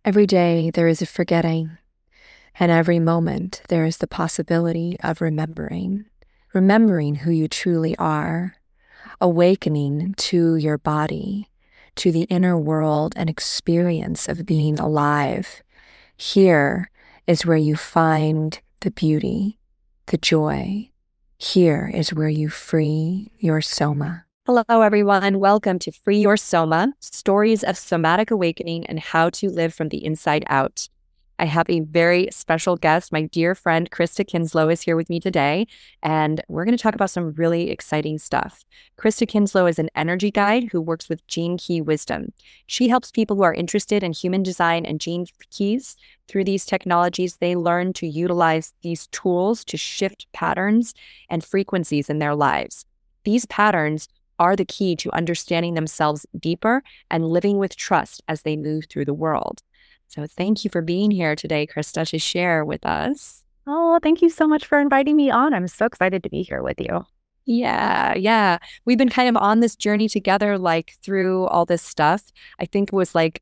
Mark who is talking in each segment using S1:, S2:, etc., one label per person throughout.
S1: Every day there is a forgetting, and every moment there is the possibility of remembering who you truly are, awakening to your body, to the inner world and experience of being alive. Here is where you find the beauty, the joy. Here is where you free your soma.
S2: Hello, everyone. Welcome to Free Your Soma, Stories of Somatic Awakening and How to Live from the Inside Out. I have a very special guest. My dear friend, Krysta Kinslow, is here with me today, and we're going to talk about some really exciting stuff. Krysta Kinslow is an energy guide who works with gene key wisdom. She helps people who are interested in human design and gene keys. Through these technologies, they learn to utilize these tools to shift patterns and frequencies in their lives. These patterns are the key to understanding themselves deeper and living with trust as they move through the world. So thank you for being here today, Krysta, to share with us.
S3: Oh, thank you so much for inviting me on. I'm so excited to be here with you.
S2: Yeah. We've been kind of on this journey together, like through all this stuff. I think it was like,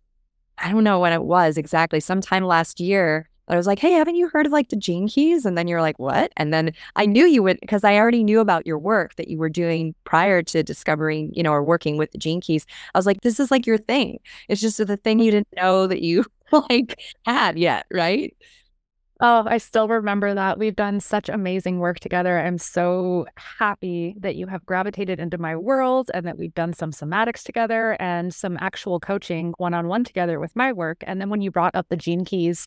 S2: I don't know when it was exactly, sometime last year. I was like, hey, haven't you heard of like the gene keys? And then you're like, what? And then I knew you would, because I already knew about your work that you were doing prior to discovering, or working with the gene keys. I was like, this is like your thing. It's just the thing you didn't know that you like had yet, right?
S3: Oh, I still remember that. We've done such amazing work together. I'm so happy that you have gravitated into my world and that we've done some somatics together and some actual coaching one-on-one together with my work. And then when you brought up the gene keys,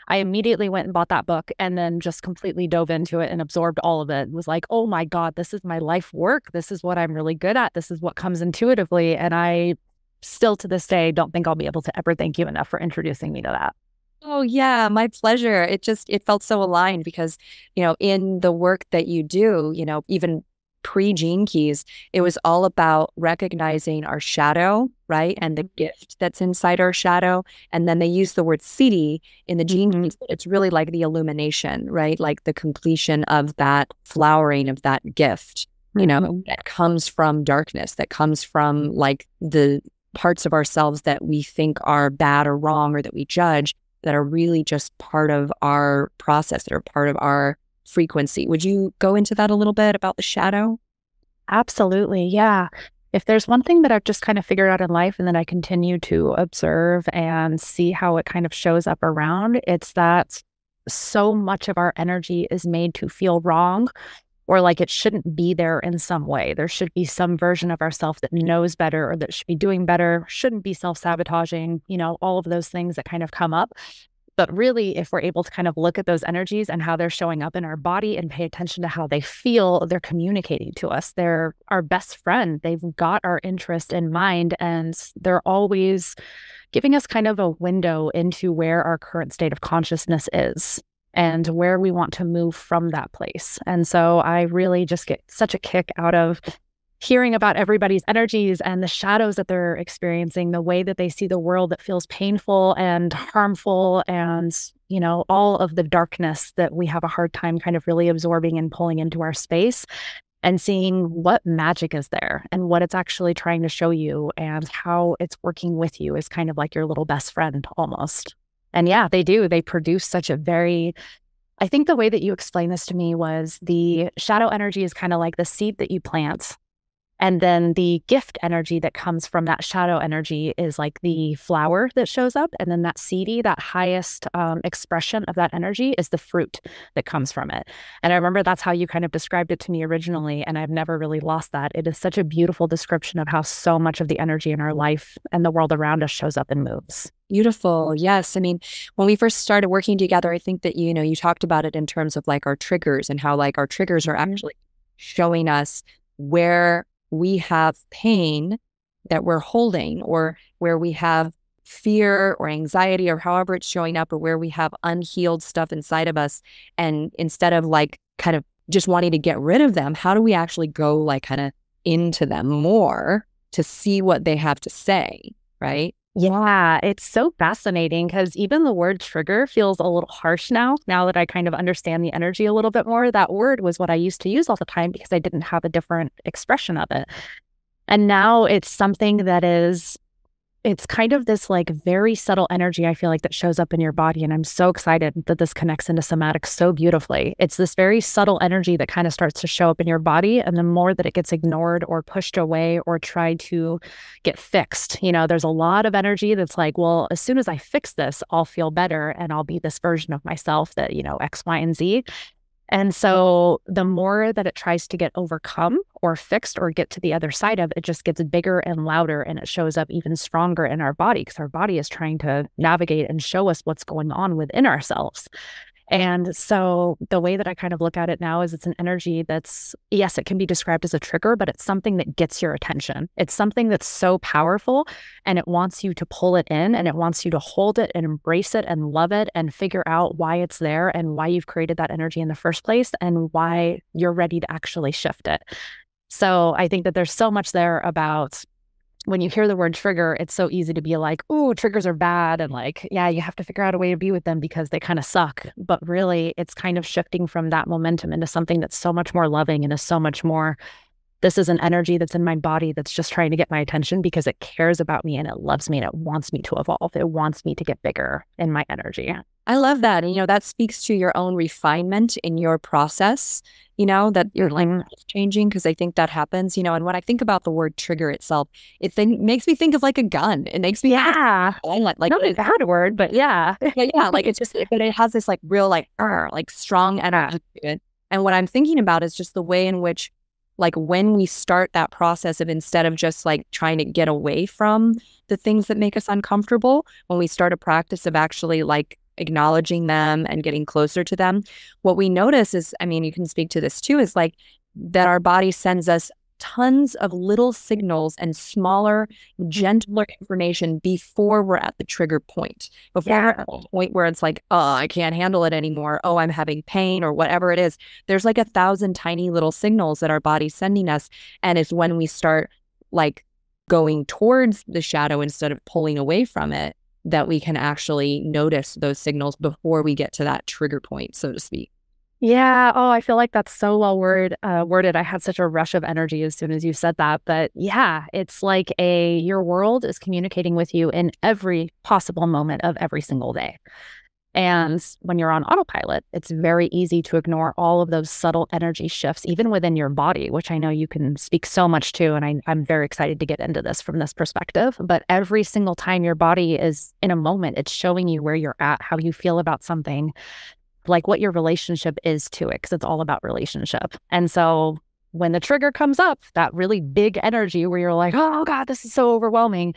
S3: I immediately went and bought that book and then just completely dove into it and absorbed all of it. It was like, oh my God, this is my life work. This is what I'm really good at. This is what comes intuitively. And I still to this day don't think I'll be able to ever thank you enough for introducing me to that.
S2: Oh, yeah, my pleasure. It felt so aligned because, in the work that you do, even pre-gene keys, it was all about recognizing our shadow, right? And the gift that's inside our shadow. And then they use the word siddhi in the gene keys. It's really like the illumination, right? Like the completion of that flowering of that gift, that comes from darkness, that comes from like the parts of ourselves that we think are bad or wrong or that we judge, that are really just part of our process, that are part of our frequency. Would you go into that a little bit about the shadow?
S3: Absolutely. Yeah. If there's one thing that I've just kind of figured out in life and then I continue to observe and see how it kind of shows up around, it's that so much of our energy is made to feel wrong or like it shouldn't be there in some way. There should be some version of ourselves that knows better or that should be doing better, shouldn't be self-sabotaging, all of those things that kind of come up. But really, if we're able to kind of look at those energies and how they're showing up in our body and pay attention to how they feel, they're communicating to us. They're our best friend. They've got our interest in mind, and they're always giving us kind of a window into where our current state of consciousness is and where we want to move from that place. And so I really just get such a kick out of hearing about everybody's energies and the shadows that they're experiencing, the way that they see the world that feels painful and harmful and, all of the darkness that we have a hard time kind of really absorbing and pulling into our space and seeing what magic is there and what it's actually trying to show you and how it's working with you is kind of like your little best friend almost. And yeah, they do. They produce such a I think the way that you explained this to me was the shadow energy is kind of like the seed that you plant. And then the gift energy that comes from that shadow energy is like the flower that shows up. And then that seedy, that highest expression of that energy is the fruit that comes from it. And I remember that's how you kind of described it to me originally. And I've never really lost that. It is such a beautiful description of how so much of the energy in our life and the world around us shows up and moves.
S2: Beautiful. Yes. I mean, when we first started working together, I think that, you talked about it in terms of like our triggers and how like our triggers are actually showing us where we have pain that we're holding or where we have fear or anxiety or however it's showing up or where we have unhealed stuff inside of us. And instead of like kind of just wanting to get rid of them, how do we actually go like kind of into them more to see what they have to say, right?
S3: Yeah, it's so fascinating because even the word trigger feels a little harsh now that I kind of understand the energy a little bit more. That word was what I used to use all the time because I didn't have a different expression of it. And now it's something that is it's kind of this like very subtle energy, I feel like, that shows up in your body. And I'm so excited that this connects into somatic so beautifully. It's this very subtle energy that kind of starts to show up in your body. And the more that it gets ignored or pushed away or tried to get fixed, there's a lot of energy that's like, well, as soon as I fix this, I'll feel better and I'll be this version of myself that, X, Y, and Z. And so the more that it tries to get overcome or fixed or get to the other side of, it just gets bigger and louder, and it shows up even stronger in our body because our body is trying to navigate and show us what's going on within ourselves. And so the way that I kind of look at it now is it's an energy that's, yes, it can be described as a trigger, but it's something that gets your attention. It's something that's so powerful, and it wants you to pull it in, and it wants you to hold it and embrace it and love it and figure out why it's there and why you've created that energy in the first place and why you're ready to actually shift it. So I think that there's so much there about when you hear the word trigger, it's so easy to be like, ooh, triggers are bad. And like, yeah, you have to figure out a way to be with them because they kind of suck. But really, it's kind of shifting from that momentum into something that's so much more loving and is so much more, this is an energy that's in my body that's just trying to get my attention because it cares about me and it loves me and it wants me to evolve. It wants me to get bigger in my energy.
S2: I love that. And, that speaks to your own refinement in your process, that you're like changing, because I think that happens, and when I think about the word trigger itself, makes me think of like a gun. It makes me,
S3: like not a bad word, but yeah.
S2: Yeah. Like it's just, but it has this like real, like strong energy to it. And what I'm thinking about is just the way in which, like when we start that process of, instead of just like trying to get away from the things that make us uncomfortable, when we start a practice of actually like acknowledging them and getting closer to them, what we notice is, you can speak to this too, is like that our body sends us tons of little signals and smaller, gentler information before we're at the trigger point, before we're at the point where it's like, oh, I can't handle it anymore. Oh, I'm having pain or whatever it is. There's like 1,000 tiny little signals that our body's sending us. And it's when we start like going towards the shadow instead of pulling away from it, that we can actually notice those signals before we get to that trigger point, so to speak.
S3: Yeah. Oh, I feel like that's so well worded. I had such a rush of energy as soon as you said that. But yeah, it's like your world is communicating with you in every possible moment of every single day. And when you're on autopilot, it's very easy to ignore all of those subtle energy shifts, even within your body, which I know you can speak so much to. And I'm very excited to get into this from this perspective. But every single time your body is in a moment, it's showing you where you're at, how you feel about something, like what your relationship is to it, because it's all about relationship. And so when the trigger comes up, that really big energy where you're like, oh God, this is so overwhelming.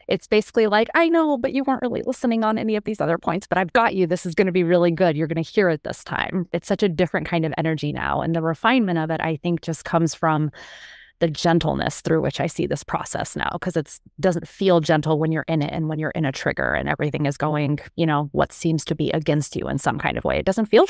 S3: It's basically like, I know, but you weren't really listening on any of these other points, but I've got you. This is going to be really good. You're going to hear it this time. It's such a different kind of energy now. And the refinement of it, I think, just comes from the gentleness through which I see this process now, because it doesn't feel gentle when you're in it and when you're in a trigger and everything is going, what seems to be against you in some kind of way. It doesn't feel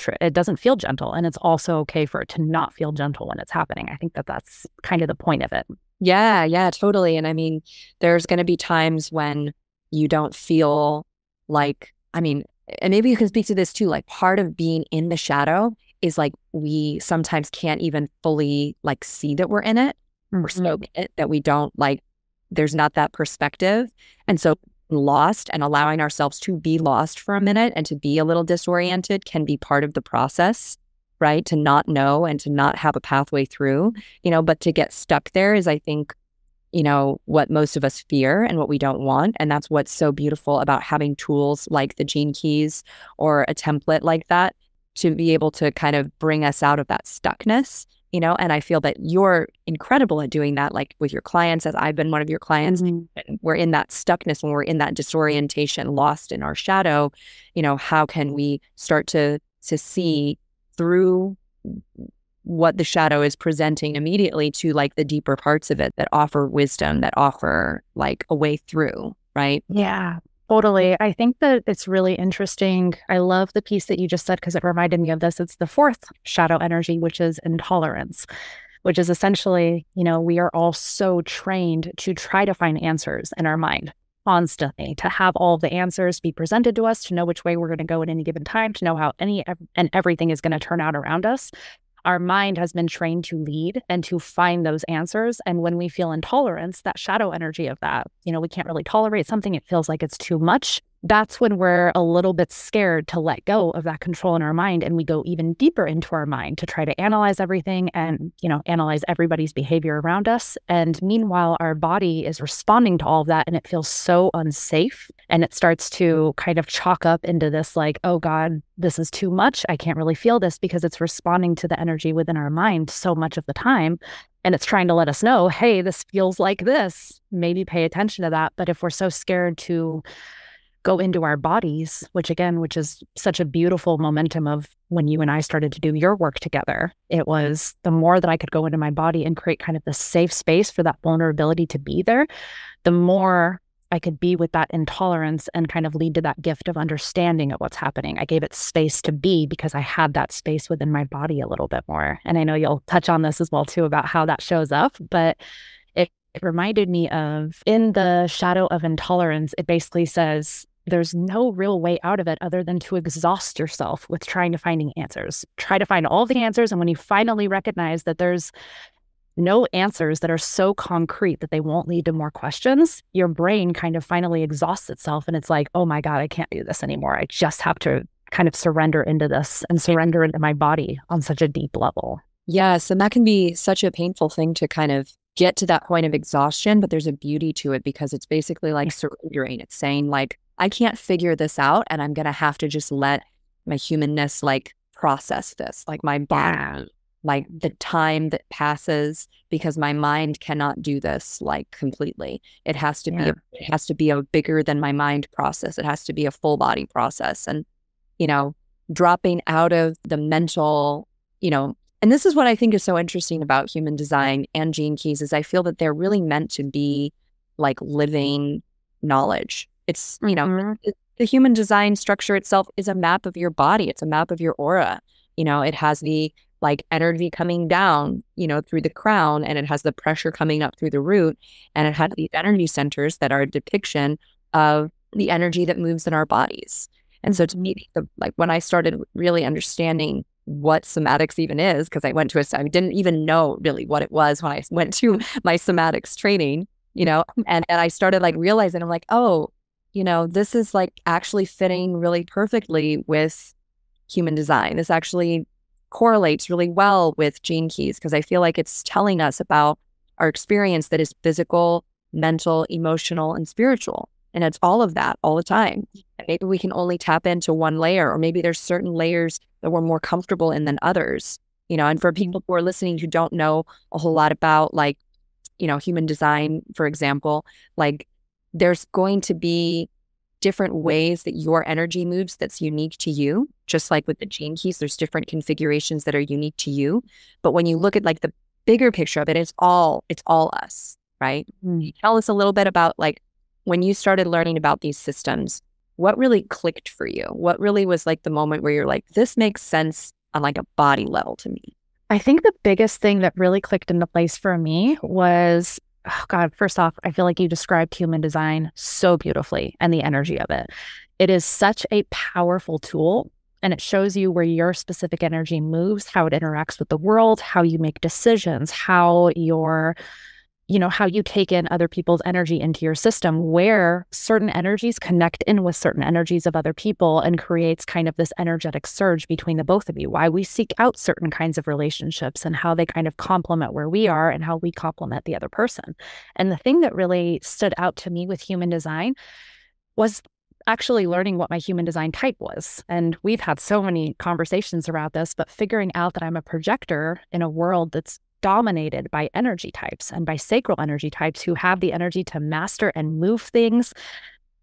S3: gentle. And it's also okay for it to not feel gentle when it's happening. I think that's kind of the point of it.
S2: Yeah, totally. And there's going to be times when you don't feel like, and maybe you can speak to this too, like part of being in the shadow is like we sometimes can't even fully like see that we're in it or smoke it, that we don't like, there's not that perspective. And so lost and allowing ourselves to be lost for a minute and to be a little disoriented can be part of the process. Right? To not know and to not have a pathway through, but to get stuck there is, I think, what most of us fear and what we don't want. And that's what's so beautiful about having tools like the Gene Keys or a template like that to be able to kind of bring us out of that stuckness, and I feel that you're incredible at doing that, like with your clients, as I've been one of your clients. We're in that stuckness, when we're in that disorientation, lost in our shadow, how can we start to see through what the shadow is presenting immediately to like the deeper parts of it that offer wisdom, that offer like a way through, right?
S3: Yeah, totally. I think that it's really interesting. I love the piece that you just said because it reminded me of this. It's the fourth shadow energy, which is intolerance, which is essentially, we are all so trained to try to find answers in our mind constantly, to have all the answers be presented to us, to know which way we're going to go at any given time, to know how any and everything is going to turn out around us. Our mind has been trained to lead and to find those answers. And when we feel intolerance, that shadow energy of that, we can't really tolerate something. It feels like it's too much. That's when we're a little bit scared to let go of that control in our mind. And we go even deeper into our mind to try to analyze everything and, analyze everybody's behavior around us. And meanwhile, our body is responding to all of that and it feels so unsafe. And it starts to kind of chalk up into this like, oh God, this is too much. I can't really feel this because it's responding to the energy within our mind so much of the time. And it's trying to let us know, hey, this feels like this. Maybe pay attention to that. But if we're so scared to go into our bodies, which is such a beautiful momentum of when you and I started to do your work together. It was the more that I could go into my body and create kind of the safe space for that vulnerability to be there, the more I could be with that intolerance and kind of lead to that gift of understanding of what's happening. I gave it space to be because I had that space within my body a little bit more. And I know you'll touch on this as well too about how that shows up, but it reminded me of in the shadow of intolerance, it basically says, there's no real way out of it other than to exhaust yourself with trying to finding answers. Try to find all the answers. And when you finally recognize that there's no answers that are so concrete that they won't lead to more questions, your brain kind of finally exhausts itself. And it's like, oh my God, I can't do this anymore. I just have to kind of surrender into this and surrender into my body on such a deep level.
S2: Yes. And that can be such a painful thing to kind of get to that point of exhaustion, but there's a beauty to it because it's basically like surrendering. It's saying like, I can't figure this out and I'm going to have to just let my humanness like process this, like my body, like the time that passes because my mind cannot do this like completely. It has to be a bigger than my mind process. It has to be a full body process. And, dropping out of the mental, and this is what I think is so interesting about human design and gene keys is I feel that they're really meant to be like living knowledge. It's, the human design structure itself is a map of your body. It's a map of your aura. It has the like energy coming down, through the crown, and it has the pressure coming up through the root. And it has these energy centers that are a depiction of the energy that moves in our bodies. And so to me, like when I started really understanding what somatics even is, because I didn't even know really what it was when I went to my somatics training, and I started like realizing, I'm like, oh, this is like actually fitting really perfectly with human design. This actually correlates really well with gene keys because I feel like it's telling us about our experience that is physical, mental, emotional, and spiritual. And it's all of that all the time. And maybe we can only tap into one layer, or maybe there's certain layers that we're more comfortable in than others. And for people who are listening who don't know a whole lot about like, human design, for example, like there's going to be different ways that your energy moves that's unique to you. Just like with the gene keys, there's different configurations that are unique to you. But when you look at like the bigger picture of it, it's all us, right? Tell us a little bit about like when you started learning about these systems, what really clicked for you? What really was like the moment where you're like, this makes sense on like a body level to me?
S3: I think the biggest thing that really clicked into place for me was, oh God, first off, I feel like you described human design so beautifully and the energy of it. It is such a powerful tool and it shows you where your specific energy moves, how it interacts with the world, how you make decisions, how how you take in other people's energy into your system, where certain energies connect in with certain energies of other people and creates kind of this energetic surge between the both of you, why we seek out certain kinds of relationships and how they kind of complement where we are and how we complement the other person. And the thing that really stood out to me with human design was actually learning what my human design type was. And we've had so many conversations around this, but figuring out that I'm a projector in a world that's dominated by energy types and by sacral energy types who have the energy to master and move things.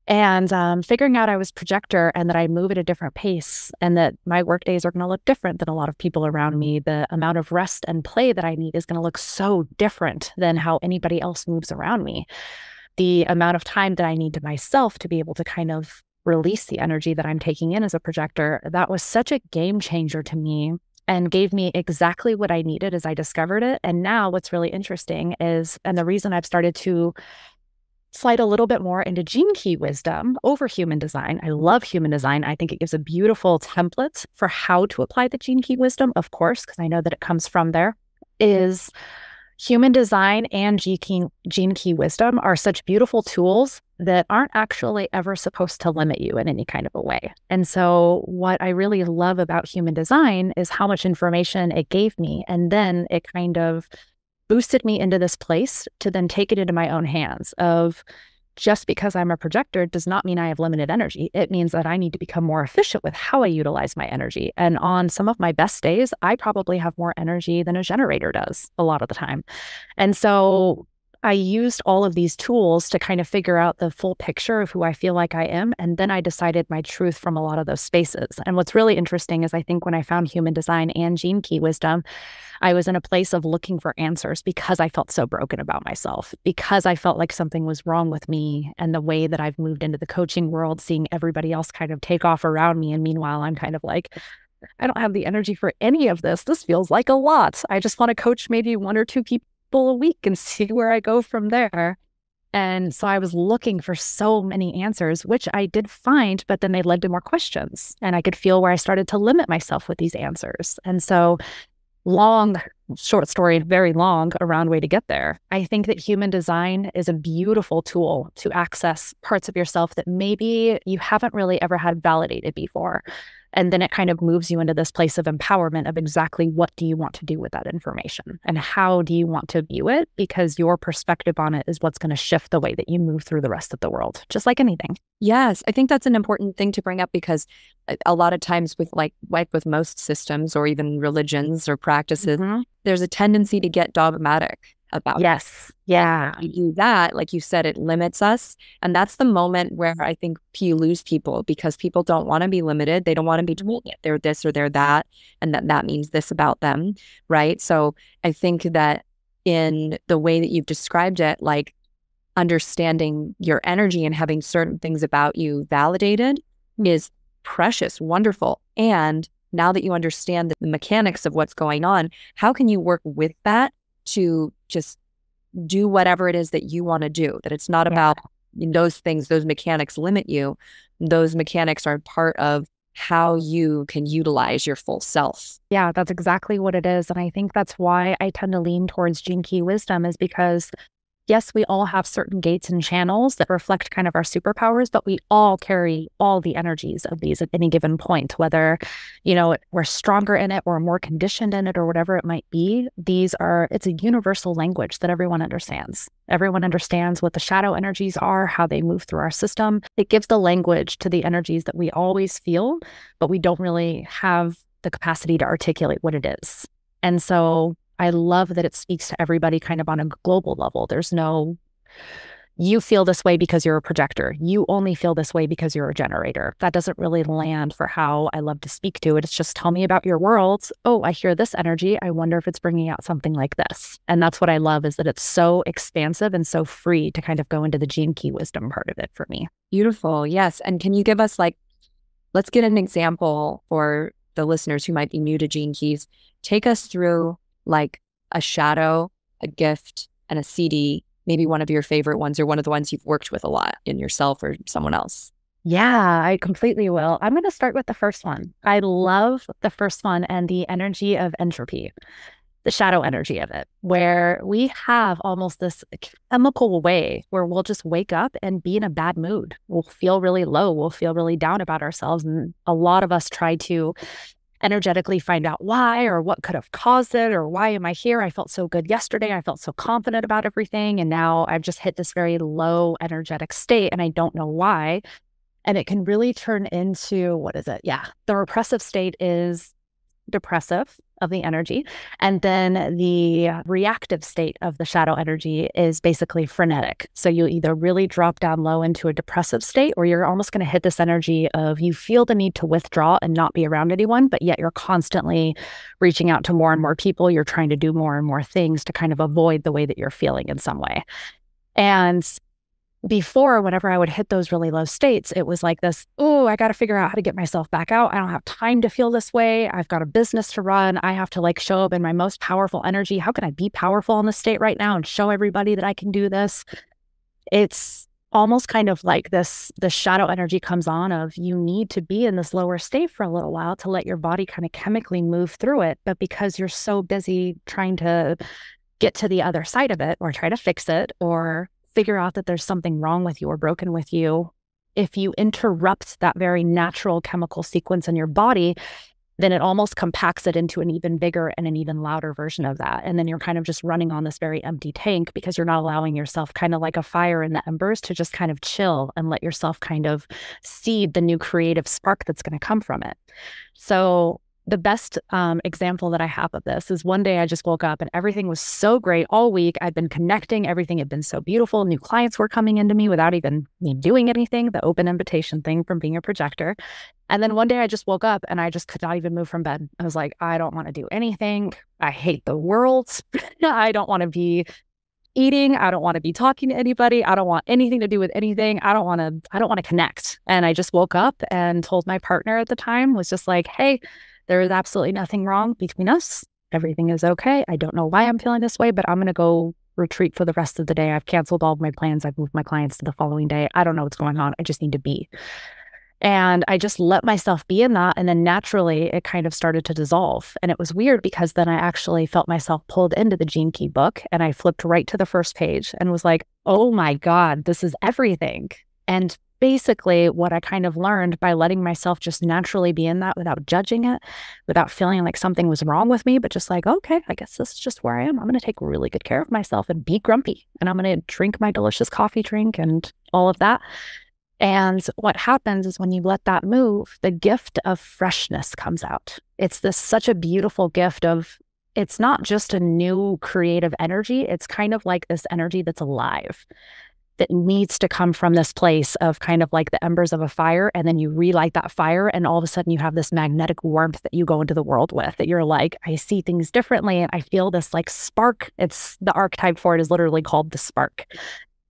S3: And figuring out I was projector and that I move at a different pace and that my work days are going to look different than a lot of people around me. The amount of rest and play that I need is going to look so different than how anybody else moves around me. The amount of time that I need to myself to be able to kind of release the energy that I'm taking in as a projector, that was such a game changer to me and gave me exactly what I needed as I discovered it. And now what's really interesting is, and the reason I've started to slide a little bit more into gene key wisdom over human design. I love human design. I think it gives a beautiful template for how to apply the gene key wisdom, of course, because I know that it comes from there, is human design and gene key wisdom are such beautiful tools that aren't actually ever supposed to limit you in any kind of a way. And so what I really love about human design is how much information it gave me. And then it kind of boosted me into this place to then take it into my own hands of, just because I'm a projector does not mean I have limited energy. It means that I need to become more efficient with how I utilize my energy. And on some of my best days, I probably have more energy than a generator does a lot of the time. And so I used all of these tools to kind of figure out the full picture of who I feel like I am. And then I decided my truth from a lot of those spaces. And what's really interesting is I think when I found human design and gene key wisdom, I was in a place of looking for answers because I felt so broken about myself, because I felt like something was wrong with me and the way that I've moved into the coaching world, seeing everybody else kind of take off around me. And meanwhile, I'm kind of like, I don't have the energy for any of this. This feels like a lot. I just want to coach maybe 1 or 2 people a week and see where I go from there. And so I was looking for so many answers, which I did find, but then they led to more questions. And I could feel where I started to limit myself with these answers. And so long, short story, very long around way to get there. I think that human design is a beautiful tool to access parts of yourself that maybe you haven't really ever had validated before. And then it kind of moves you into this place of empowerment of exactly what do you want to do with that information and how do you want to view it, because your perspective on it is what's going to shift the way that you move through the rest of the world, just like anything.
S2: Yes, I think that's an important thing to bring up, because a lot of times with like with most systems or even religions or practices, there's a tendency to get dogmatic about
S3: yes. Yeah.
S2: You do that, like you said, it limits us. And that's the moment where I think you lose people, because people don't want to be limited. They don't want to be told that they're this or they're that, and that means this about them, right? So I think that in the way that you've described it, like understanding your energy and having certain things about you validated is precious, wonderful. And now that you understand the mechanics of what's going on, how can you work with that to just do whatever it is that you want to do? That it's not about those things, those mechanics limit you. Those mechanics are part of how you can utilize your full self.
S3: Yeah, that's exactly what it is. And I think that's why I tend to lean towards gene key wisdom, is because yes, we all have certain gates and channels that reflect kind of our superpowers, but we all carry all the energies of these at any given point, whether, we're stronger in it or more conditioned in it or whatever it might be. It's a universal language that everyone understands. Everyone understands what the shadow energies are, how they move through our system. It gives the language to the energies that we always feel, but we don't really have the capacity to articulate what it is. And so I love that it speaks to everybody kind of on a global level. There's no, you feel this way because you're a projector. You only feel this way because you're a generator. That doesn't really land for how I love to speak to it. It's just, tell me about your world. Oh, I hear this energy. I wonder if it's bringing out something like this. And that's what I love, is that it's so expansive and so free to kind of go into the gene key wisdom part of it for me.
S2: Beautiful. Yes. And can you give us let's get an example for the listeners who might be new to gene keys. Take us through like a shadow, a gift, and a CD, maybe one of your favorite ones or one of the ones you've worked with a lot in yourself or someone else.
S3: Yeah, I completely will. I'm going to start with the first one. I love the first one and the energy of entropy, the shadow energy of it, where we have almost this chemical way where we'll just wake up and be in a bad mood. We'll feel really low. We'll feel really down about ourselves. And a lot of us try to energetically find out why or what could have caused it, or why am I here? I felt so good yesterday. I felt so confident about everything. And now I've just hit this very low energetic state and I don't know why. And it can really turn into, what is it? Yeah. The repressive state is depressive of the energy. And then the reactive state of the shadow energy is basically frenetic. So you either really drop down low into a depressive state, or you're almost going to hit this energy of you feel the need to withdraw and not be around anyone, but yet you're constantly reaching out to more and more people. You're trying to do more and more things to kind of avoid the way that you're feeling in some way. And before, whenever I would hit those really low states, it was like this, oh, I got to figure out how to get myself back out. I don't have time to feel this way. I've got a business to run. I have to show up in my most powerful energy. How can I be powerful in this state right now and show everybody that I can do this? It's almost kind of like the shadow energy comes on of you need to be in this lower state for a little while to let your body kind of chemically move through it. But because you're so busy trying to get to the other side of it or try to fix it or figure out that there's something wrong with you or broken with you, if you interrupt that very natural chemical sequence in your body, then it almost compacts it into an even bigger and an even louder version of that. And then you're kind of just running on this very empty tank because you're not allowing yourself, kind of like a fire in the embers, to just kind of chill and let yourself kind of seed the new creative spark that's going to come from it. So the best example that I have of this is one day I just woke up and everything was so great all week. I'd been connecting. Everything had been so beautiful. New clients were coming into me without even me doing anything, the open invitation thing from being a projector. And then one day I just woke up and I just could not even move from bed. I was like, I don't want to do anything. I hate the world. I don't want to be eating. I don't want to be talking to anybody. I don't want anything to do with anything. I don't want to connect. And I just woke up and told my partner at the time, was just like, hey, there is absolutely nothing wrong between us. Everything is okay. I don't know why I'm feeling this way, but I'm going to go retreat for the rest of the day. I've canceled all of my plans. I've moved my clients to the following day. I don't know what's going on. I just need to be. And I just let myself be in that. And then naturally, it kind of started to dissolve. And it was weird because then I actually felt myself pulled into the Gene Key book. And I flipped right to the first page and was like, oh my God, this is everything. And basically what I kind of learned by letting myself just naturally be in that without judging it, without feeling like something was wrong with me, but just like, okay, I guess this is just where I am. I'm going to take really good care of myself and be grumpy. And I'm going to drink my delicious coffee drink and all of that. And what happens is when you let that move, the gift of freshness comes out. It's such a beautiful gift of, it's not just a new creative energy. It's kind of like this energy that's alive, that needs to come from this place of kind of like the embers of a fire. And then you relight that fire. And all of a sudden you have this magnetic warmth that you go into the world with, that you're like, I see things differently. And I feel this like spark. It's the archetype for it is literally called the spark.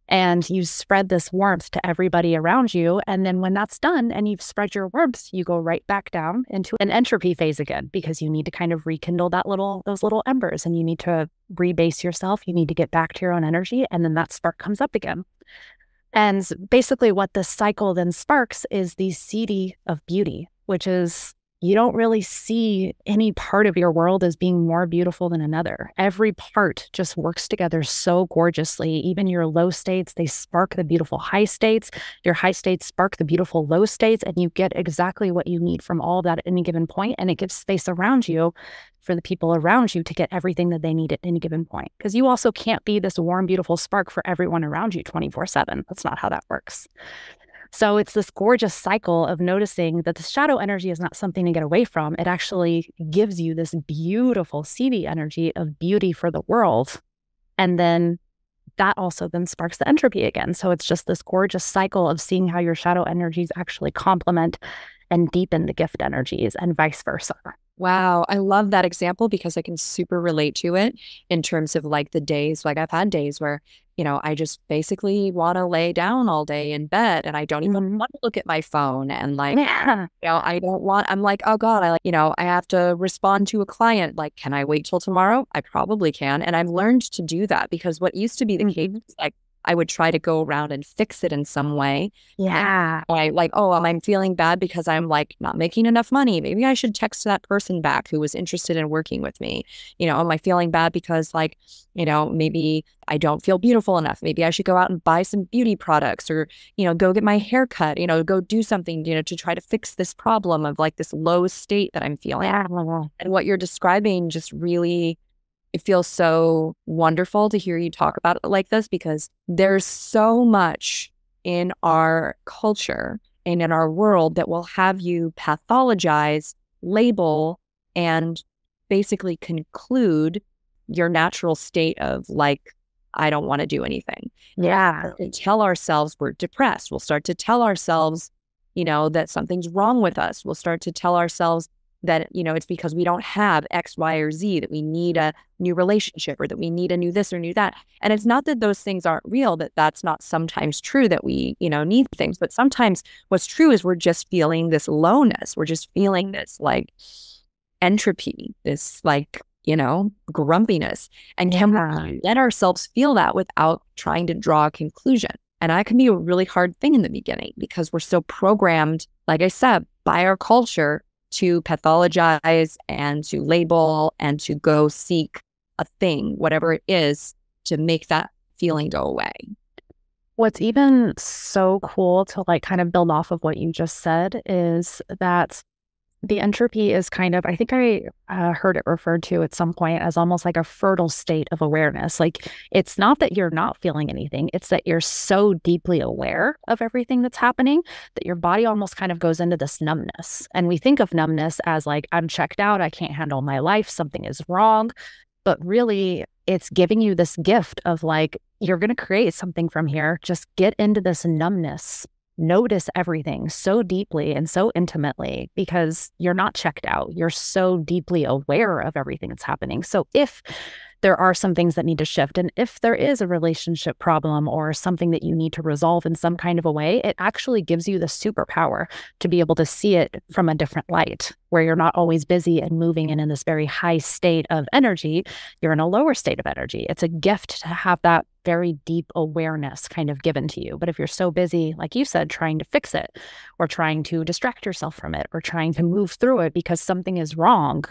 S3: And you spread this warmth to everybody around you. And then when that's done and you've spread your warmth, you go right back down into an entropy phase again, because you need to kind of rekindle those little embers, and you need to rebase yourself. You need to get back to your own energy. And then that spark comes up again. And basically what this cycle then sparks is the seed of beauty, which is, you don't really see any part of your world as being more beautiful than another. Every part just works together so gorgeously. Even your low states, they spark the beautiful high states. Your high states spark the beautiful low states, and you get exactly what you need from all of that at any given point. And it gives space around you for the people around you to get everything that they need at any given point. Because you also can't be this warm, beautiful spark for everyone around you 24/7. That's not how that works. So it's this gorgeous cycle of noticing that the shadow energy is not something to get away from. It actually gives you this beautiful seedy energy of beauty for the world. And then that also then sparks the entropy again. So it's just this gorgeous cycle of seeing how your shadow energies actually complement and deepen the gift energies and vice versa.
S2: Wow. I love that example because I can super relate to it in terms of like the days, like I've had days where, I just basically want to lay down all day in bed and I don't even want to look at my phone. And like, I don't want, I'm like, oh God, I have to respond to a client. Like, can I wait till tomorrow? I probably can. And I've learned to do that because what used to be the case, like, I would try to go around and fix it in some way.
S3: Yeah.
S2: I like, oh, I'm feeling bad because I'm like not making enough money. Maybe I should text that person back who was interested in working with me. Am I feeling bad because like, maybe I don't feel beautiful enough. Maybe I should go out and buy some beauty products or, go get my hair cut, go do something, to try to fix this problem of like this low state that I'm feeling.
S3: Yeah.
S2: And what you're describing just really, it feels so wonderful to hear you talk about it like this, because there's so much in our culture and in our world that will have you pathologize, label, and basically conclude your natural state of like, I don't want to do anything.
S3: Yeah.
S2: And tell ourselves we're depressed. We'll start to tell ourselves, that something's wrong with us. We'll start to tell ourselves that, it's because we don't have X, Y, or Z, that we need a new relationship or that we need a new this or new that. And it's not that those things aren't real, that that's not sometimes true, that we, need things. But sometimes what's true is we're just feeling this lowness. We're just feeling this like entropy, this like, grumpiness. And can we let ourselves feel that without trying to draw a conclusion? And that can be a really hard thing in the beginning because we're so programmed, like I said, by our culture to pathologize and to label and to go seek a thing, whatever it is, to make that feeling go away.
S3: What's even so cool to like kind of build off of what you just said is that the entropy is kind of, I think I heard it referred to at some point as almost like a fertile state of awareness. Like it's not that you're not feeling anything, it's that you're so deeply aware of everything that's happening that your body almost kind of goes into this numbness. And we think of numbness as like, I'm checked out, I can't handle my life, something is wrong. But really, it's giving you this gift of like, you're going to create something from here. Just get into this numbness. Notice everything so deeply and so intimately because you're not checked out. You're so deeply aware of everything that's happening. So if there are some things that need to shift, and if there is a relationship problem or something that you need to resolve in some kind of a way, it actually gives you the superpower to be able to see it from a different light, where you're not always busy and moving and in this very high state of energy. You're in a lower state of energy. It's a gift to have that very deep awareness kind of given to you. But if you're so busy, like you said, trying to fix it or trying to distract yourself from it or trying to move through it because something is wrong,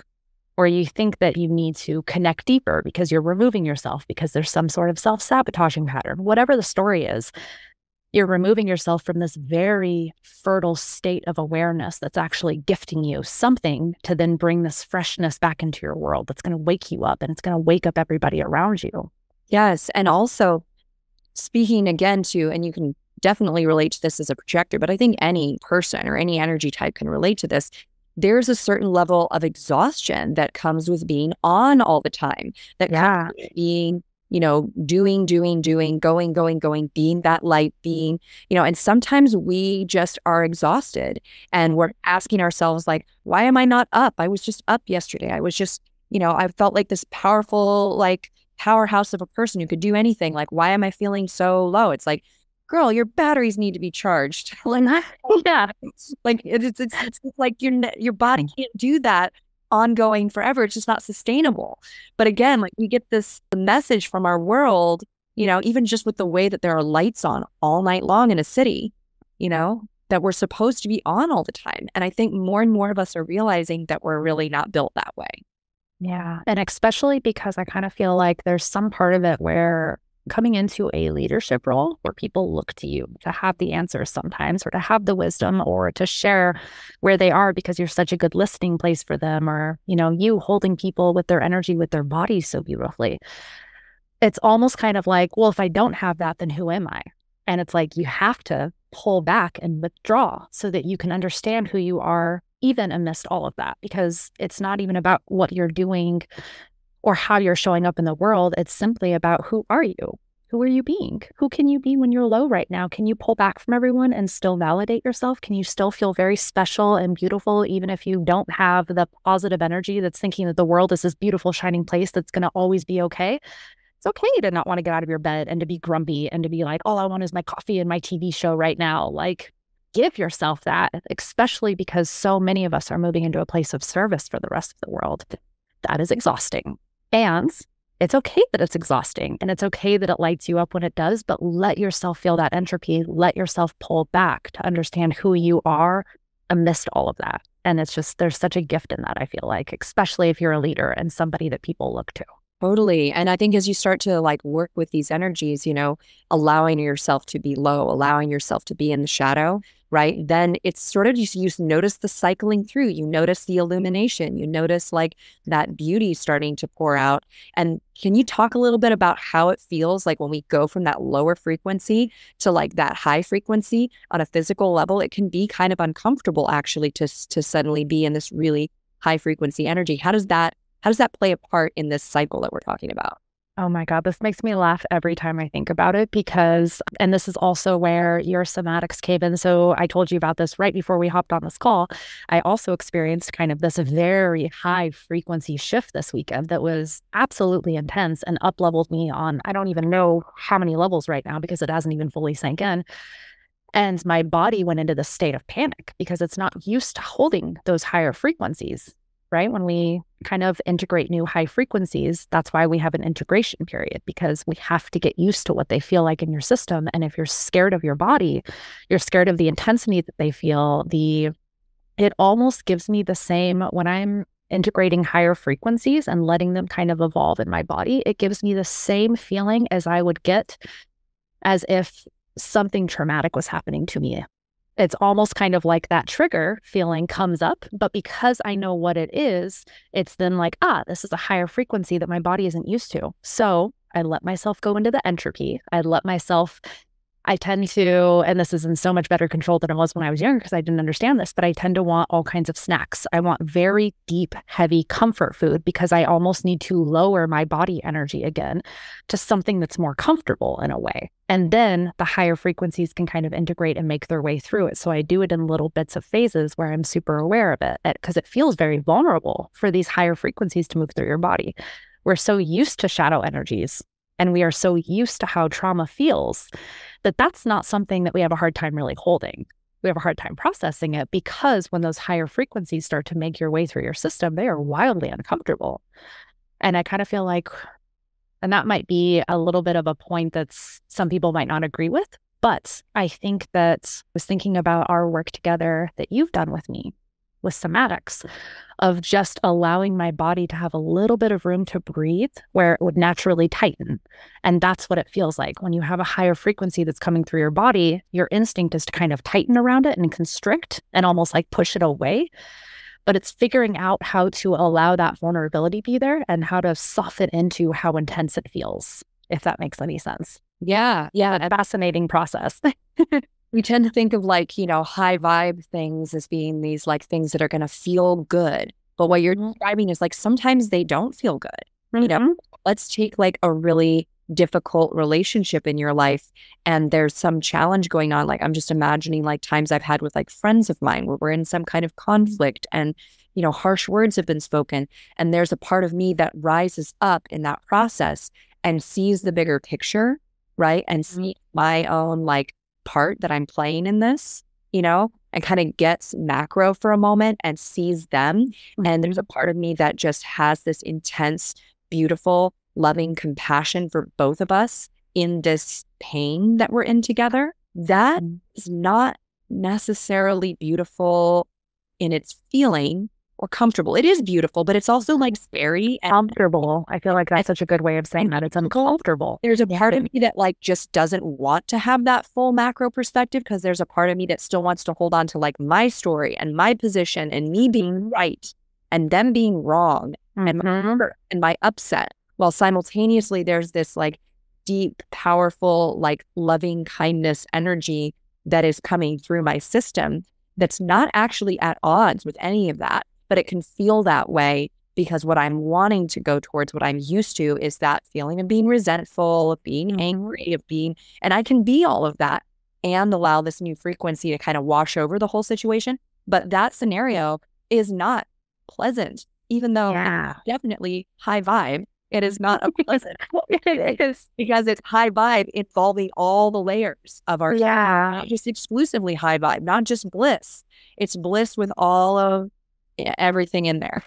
S3: or you think that you need to connect deeper because you're removing yourself because there's some sort of self-sabotaging pattern, whatever the story is, you're removing yourself from this very fertile state of awareness that's actually gifting you something to then bring this freshness back into your world that's going to wake you up and it's going to wake up everybody around you.
S2: Yes. And also speaking again to, and you can definitely relate to this as a projector, but I think any person or any energy type can relate to this. There's a certain level of exhaustion that comes with being on all the time, that comes with being, doing, going, being that light, being, and sometimes we just are exhausted and we're asking ourselves like, why am I not up? I was just up yesterday. I was just, I felt like this powerful, like powerhouse of a person who could do anything. Like, why am I feeling so low? It's like, girl, your batteries need to be charged. Like, yeah, like it's like your body can't do that ongoing forever. It's just not sustainable. But again, like we get this message from our world, even just with the way that there are lights on all night long in a city, that we're supposed to be on all the time. And I think more and more of us are realizing that we're really not built that way.
S3: Yeah. And especially because I kind of feel like there's some part of it where coming into a leadership role where people look to you to have the answers sometimes, or to have the wisdom, or to share where they are because you're such a good listening place for them, or, you holding people with their energy, with their bodies so beautifully. It's almost kind of like, well, if I don't have that, then who am I? And it's like, you have to pull back and withdraw so that you can understand who you are, even amidst all of that, because it's not even about what you're doing or how you're showing up in the world. It's simply about, who are you? Who are you being? Who can you be when you're low right now? Can you pull back from everyone and still validate yourself? Can you still feel very special and beautiful, even if you don't have the positive energy that's thinking that the world is this beautiful, shining place that's going to always be okay? It's okay to not want to get out of your bed and to be grumpy and to be like, all I want is my coffee and my TV show right now. Like, give yourself that, especially because so many of us are moving into a place of service for the rest of the world. That is exhausting. And it's okay that it's exhausting, and it's okay that it lights you up when it does, but let yourself feel that entropy. Let yourself pull back to understand who you are amidst all of that. And it's just, there's such a gift in that, I feel like, especially if you're a leader and somebody that people look to.
S2: Totally. And I think as you start to like work with these energies, allowing yourself to be low, allowing yourself to be in the shadow, right? Then it's sort of, you notice the cycling through, you notice the illumination, you notice like that beauty starting to pour out. And can you talk a little bit about how it feels like when we go from that lower frequency to like that high frequency on a physical level? It can be kind of uncomfortable actually to suddenly be in this really high frequency energy. How does that play a part in this cycle that we're talking about?
S3: Oh my God, this makes me laugh every time I think about it because, and this is also where your somatics came in. So I told you about this right before we hopped on this call. I also experienced kind of this very high frequency shift this weekend that was absolutely intense and up-leveled me on, I don't even know how many levels right now because it hasn't even fully sank in. And my body went into this state of panic because it's not used to holding those higher frequencies. right? When we kind of integrate new high frequencies, that's why we have an integration period, because we have to get used to what they feel like in your system. And if you're scared of your body, you're scared of the intensity that they feel, it almost gives me the same when I'm integrating higher frequencies and letting them kind of evolve in my body. It gives me the same feeling as I would get as if something traumatic was happening to me. It's almost kind of like that trigger feeling comes up, but because I know what it is, it's then like, this is a higher frequency that my body isn't used to. So I let myself go into the entropy. I tend to, and this is in so much better control than it was when I was younger because I didn't understand this, but I tend to want all kinds of snacks. I want very deep, heavy comfort food because I almost need to lower my body energy again to something that's more comfortable in a way. And then the higher frequencies can kind of integrate and make their way through it. So I do it in little bits of phases where I'm super aware of it because it feels very vulnerable for these higher frequencies to move through your body. We're so used to shadow energies. And we are so used to how trauma feels that that's not something that we have a hard time really holding. We have a hard time processing it because when those higher frequencies start to make your way through your system, they are wildly uncomfortable. And I kind of feel like, and that might be a little bit of a point that some people might not agree with, but I think that I was thinking about our work together that you've done with me with somatics, of just allowing my body to have a little bit of room to breathe where it would naturally tighten. And that's what it feels like. When you have a higher frequency that's coming through your body, your instinct is to kind of tighten around it and constrict and almost like push it away. But it's figuring out how to allow that vulnerability be there and how to soften into how intense it feels, if that makes any sense.
S2: Yeah.
S3: A fascinating process.
S2: We tend to think of like, high vibe things as being these like things that are going to feel good. But what you're describing is like sometimes they don't feel good. Let's take like a really difficult relationship in your life and there's some challenge going on. Like I'm just imagining like times I've had with like friends of mine where we're in some kind of conflict and, harsh words have been spoken. And there's a part of me that rises up in that process and sees the bigger picture, right? And see my own like part that I'm playing in this, and kind of gets macro for a moment and sees them. And there's a part of me that just has this intense, beautiful, loving compassion for both of us in this pain that we're in together. That is not necessarily beautiful in its feeling or comfortable. It is beautiful, but it's also like scary and
S3: comfortable. I feel like that's such a good way of saying that. It's uncomfortable.
S2: There's a part of me that like just doesn't want to have that full macro perspective because there's a part of me that still wants to hold on to like my story and my position and me being right and them being wrong and my hurt and my upset. While simultaneously there's this like deep, powerful, like loving kindness energy that is coming through my system that's not actually at odds with any of that. But it can feel that way because what I'm wanting to go towards, what I'm used to is that feeling of being resentful, of being angry, and I can be all of that and allow this new frequency to kind of wash over the whole situation. But that scenario is not pleasant, even though it's definitely high vibe. It is not a pleasant. It is because it's high vibe involving all the layers of our not just exclusively high vibe, not just bliss. It's bliss with all of everything in there.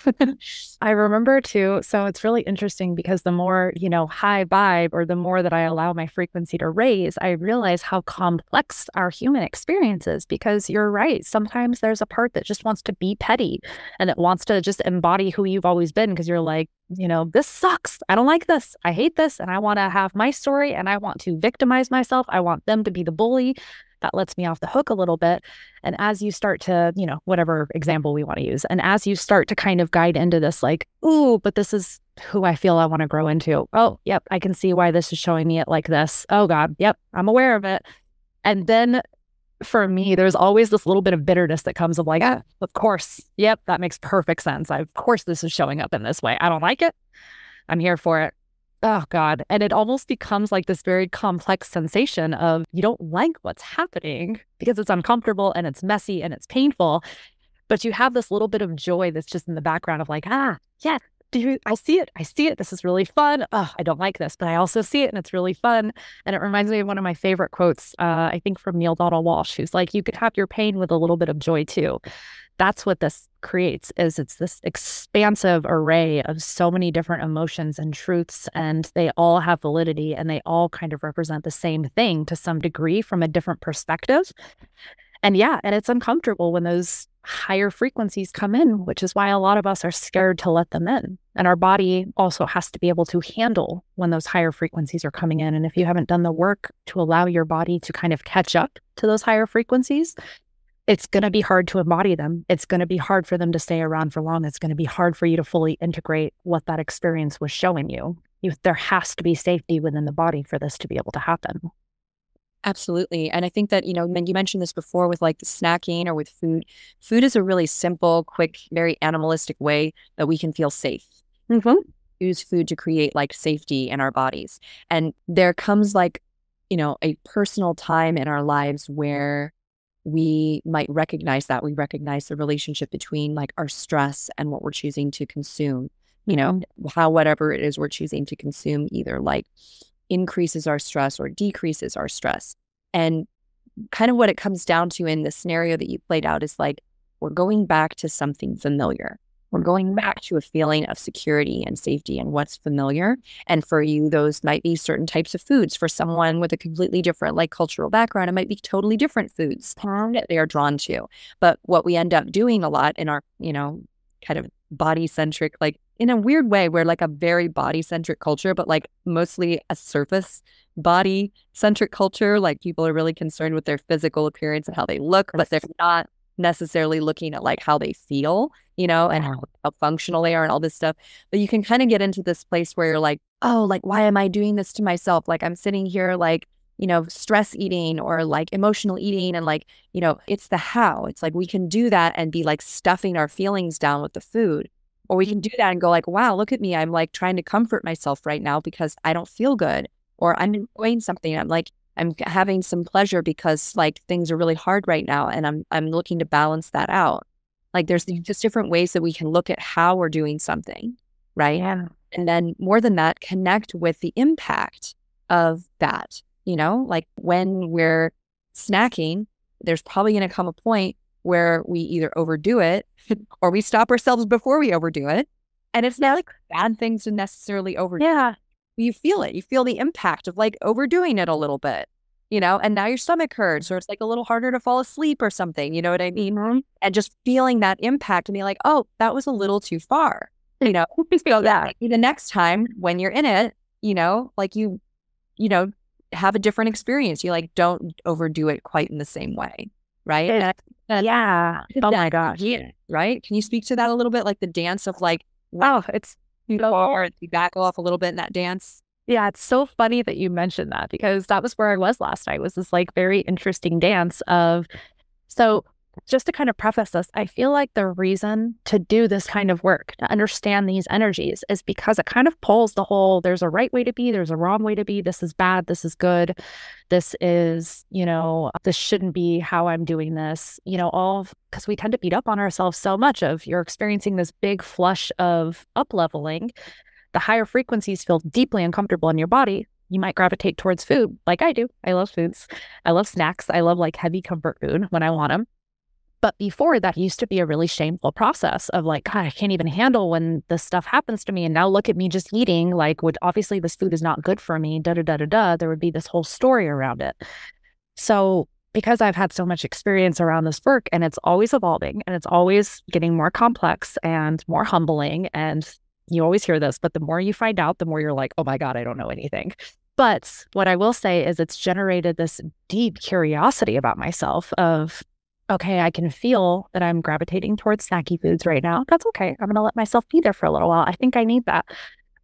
S3: I remember too. So it's really interesting because the more, high vibe or the more that I allow my frequency to raise, I realize how complex our human experience is because you're right. Sometimes there's a part that just wants to be petty and it wants to just embody who you've always been because you're like, this sucks. I don't like this. I hate this. And I want to have my story and I want to victimize myself. I want them to be the bully. That lets me off the hook a little bit. And as you start to, whatever example we want to use, and as you start to kind of guide into this, like, ooh, but this is who I feel I want to grow into. Oh, yep, I can see why this is showing me it like this. Oh, God, yep, I'm aware of it. And then for me, there's always this little bit of bitterness that comes of like, of course, yep, that makes perfect sense. Of course, this is showing up in this way. I don't like it. I'm here for it. Oh, God. And it almost becomes like this very complex sensation of you don't like what's happening because it's uncomfortable and it's messy and it's painful. But you have this little bit of joy that's just in the background of like, yes, I see it. I see it. This is really fun. Oh, I don't like this, but I also see it and it's really fun. And it reminds me of one of my favorite quotes, I think from Neil Donald Walsh, who's like, you could have your pain with a little bit of joy too. That's what this creates, is it's this expansive array of so many different emotions and truths, and they all have validity and they all kind of represent the same thing to some degree from a different perspective. And yeah, and it's uncomfortable when those higher frequencies come in, which is why a lot of us are scared to let them in. And our body also has to be able to handle when those higher frequencies are coming in. And if you haven't done the work to allow your body to kind of catch up to those higher frequencies, it's going to be hard to embody them. It's going to be hard for them to stay around for long. It's going to be hard for you to fully integrate what that experience was showing you. There has to be safety within the body for this to be able to happen.
S2: Absolutely. And I think that, you mentioned this before with like the snacking or with food. Food is a really simple, quick, very animalistic way that we can feel safe. Use food to create like safety in our bodies. And there comes like, a personal time in our lives where we might recognize that. We recognize the relationship between like our stress and what we're choosing to consume, how whatever it is we're choosing to consume either like increases our stress or decreases our stress. And kind of what it comes down to in the scenario that you played out is like, we're going back to something familiar. We're going back to a feeling of security and safety and what's familiar. And for you, those might be certain types of foods. For someone with a completely different like cultural background, it might be totally different foods that they are drawn to. But what we end up doing a lot in our, kind of body-centric, like in a weird way, we're like a very body-centric culture, but like mostly a surface body-centric culture. Like people are really concerned with their physical appearance and how they look, but they're not necessarily looking at like how they feel, and how functional they are and all this stuff. But you can kind of get into this place where you're like, oh, like, why am I doing this to myself? Like I'm sitting here like, stress eating or like emotional eating. And like, it's the how. It's like we can do that and be like stuffing our feelings down with the food. Or we can do that and go like, wow, look at me. I'm like trying to comfort myself right now because I don't feel good. Or I'm enjoying something. I'm having some pleasure because like things are really hard right now. And I'm looking to balance that out. Like there's just different ways that we can look at how we're doing something. Right.
S3: Yeah.
S2: And then more than that, connect with the impact of that. Like when we're snacking, there's probably going to come a point where we either overdo it or we stop ourselves before we overdo it. And it's not like bad things to necessarily overdo.
S3: Yeah.
S2: You feel it. You feel the impact of like overdoing it a little bit, and now your stomach hurts or it's like a little harder to fall asleep or something. You know what I mean? And just feeling that impact and being like, oh, that was a little too far. Feel that the next time when you're in it, like you have a different experience. You like don't overdo it quite in the same way. Right.
S3: Yeah. Oh my gosh.
S2: Yeah. Right. Can you speak to that a little bit? Like the dance of like, wow, it's you back off a little bit in that dance.
S3: Yeah, it's so funny that you mentioned that because that was where I was last night, was this like very interesting dance of, so just to kind of preface this, I feel like the reason to do this kind of work, to understand these energies, is because it kind of pulls the whole, there's a right way to be, there's a wrong way to be, this is bad, this is good, this is, this shouldn't be how I'm doing this, because we tend to beat up on ourselves so much of you're experiencing this big flush of up-leveling. The higher frequencies feel deeply uncomfortable in your body. You might gravitate towards food like I do. I love foods. I love snacks. I love like heavy comfort food when I want them. But before, that used to be a really shameful process of like, God, I can't even handle when this stuff happens to me. And now look at me just eating, like, obviously this food is not good for me, da-da-da-da-da. There would be this whole story around it. So because I've had so much experience around this work and it's always evolving and it's always getting more complex and more humbling, and you always hear this, but the more you find out, the more you're like, oh my God, I don't know anything. But what I will say is it's generated this deep curiosity about myself of, okay, I can feel that I'm gravitating towards snacky foods right now. That's okay. I'm going to let myself be there for a little while. I think I need that.